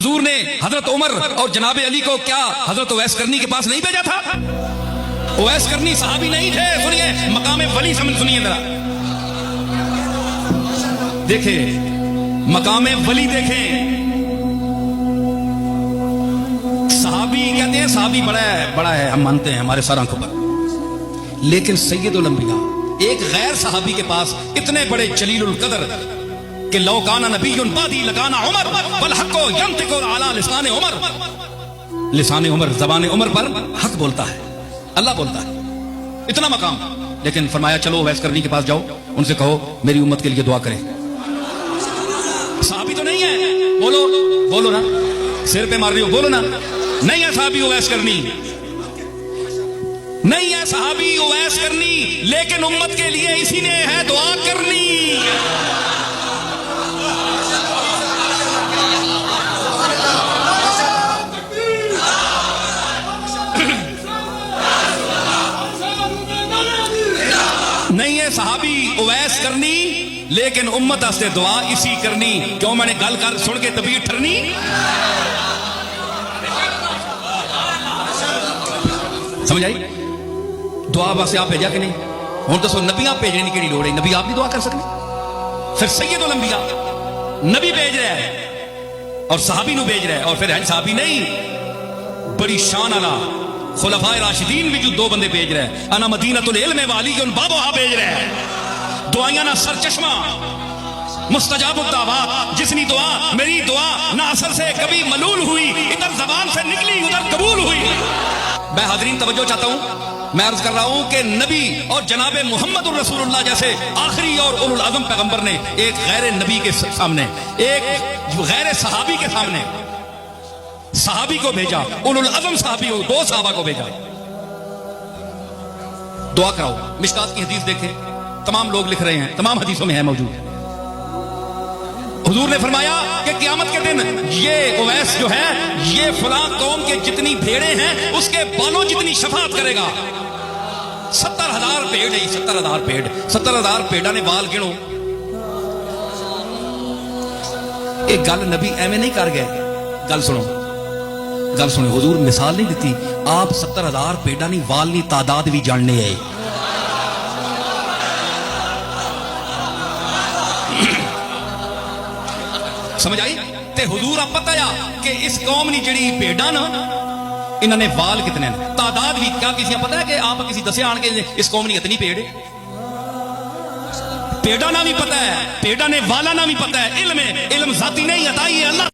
हुजूर ने हजरत उमर और जनाब अली को क्या हजरत ओवैस करनी के पास नहीं भेजा था? ओवैस करनी सहाबी नहीं थे। सुनिए मकाम वली सुनिए जरा, देखे मकाम वली देखें। सहाबी कहते हैं सहाबी बड़ा है हम मानते हैं हमारे सर आंखों पर, लेकिन सैयदुल अंबिया एक गैर सहाबी के पास इतने बड़े जलीलुल कदर कि लौकाना नबीयुन बादी लगाना उमर वल हक़्क़ु यंतिक़ु अला लिसान उमर, लिसान उमर ज़बान उमर पर हक बोलता है, अल्लाह बोलता है, इतना मकाम। लेकिन फरमाया चलो ओवैस करनी के पास जाओ, उनसे कहो मेरी उम्मत के लिए दुआ करें। सहाबी तो नहीं है, बोलो ना, सिर पे मार रही हो, बोलो ना, नहीं है सहाबी ओवैस करनी, नहीं है सहाबी ओवैस करनी, लेकिन उम्मत के लिए इसी ने है दुआ करनी। नहीं है सहाबी ओवैस करनी, लेकिन उम्मत आस्ते दुआ इसी करनी। क्यों मैंने गल कर सुन के तबीयत ठरनी। समझ आई? दुआ वास्ते आप भेजा कि नहीं? हुण दसो नबियां भेजने की लोड़ है? नबी आप भी दुआ कर सकते। फिर सैयदुल अंबिया नबी भेज रहा है और सहाबी नू भेज रहा है, और फिर है सहाबी नहीं, बड़ी शान वाला खुलफाए राशिदीन भी जो दो बंदे भेज रहे हैं। अना मदीनतुल इल्म वाली उन बाबा भेज रहे हैं। दुआयां ना सर चश्मा मुस्तजाबुद दावा, जिसनी दुआ मेरी दुआ ना असर से कभी मलूल हुई, इधर जबान से निकली उधर कबूल हुई। मैं हाज़रीन तवज्जो चाहता हूं, मैं अर्ज कर रहा हूं कि नबी और जनाबे मोहम्मद रसूलुल्लाह जैसे आखिरी और उलुल अज़म पैगंबर ने एक गैर नबी के सामने, एक गैर सहाबी के सामने सहाबी को भेजा, उलुल अज़म सहाबी को, दो सहाबा को भेजा। दुआ कराओ। मिशकात की हदीस देखें, तमाम लोग लिख रहे हैं, तमाम हदीसों में है मौजूद। हुजूर ने फरमाया कि क़यामत के दिन ये ओवैस जो है ये फलां कौम के जितनी भेड़ें हैं उसके बालों जितनी शफाअत करेगा। 70,000 भेड़ है, 70,000 भेड़, 70,000 भेड़ा ने बाल गिनो। एक गल नबी एवं नहीं कर गए, गल सुनो। हुजूर मिसाल नहीं दी, आप 70,000 भेड़ा नहीं वाल नहीं तादाद भी जानने आए। समझ आई? ते हुजूर आप पता है कि इस कौम नी जड़ी भेड़ा ना इन्होंने वाल कितने ने, तादाद भी क्या किसी पता है कि आप किसी दसे आन के इस कौम नी इतनी भेड़, भेड़ा ना भी पता है, भेड़ा ने वाला ना भी पता है। इल्म जाती नहीं अताई है अल्लाह।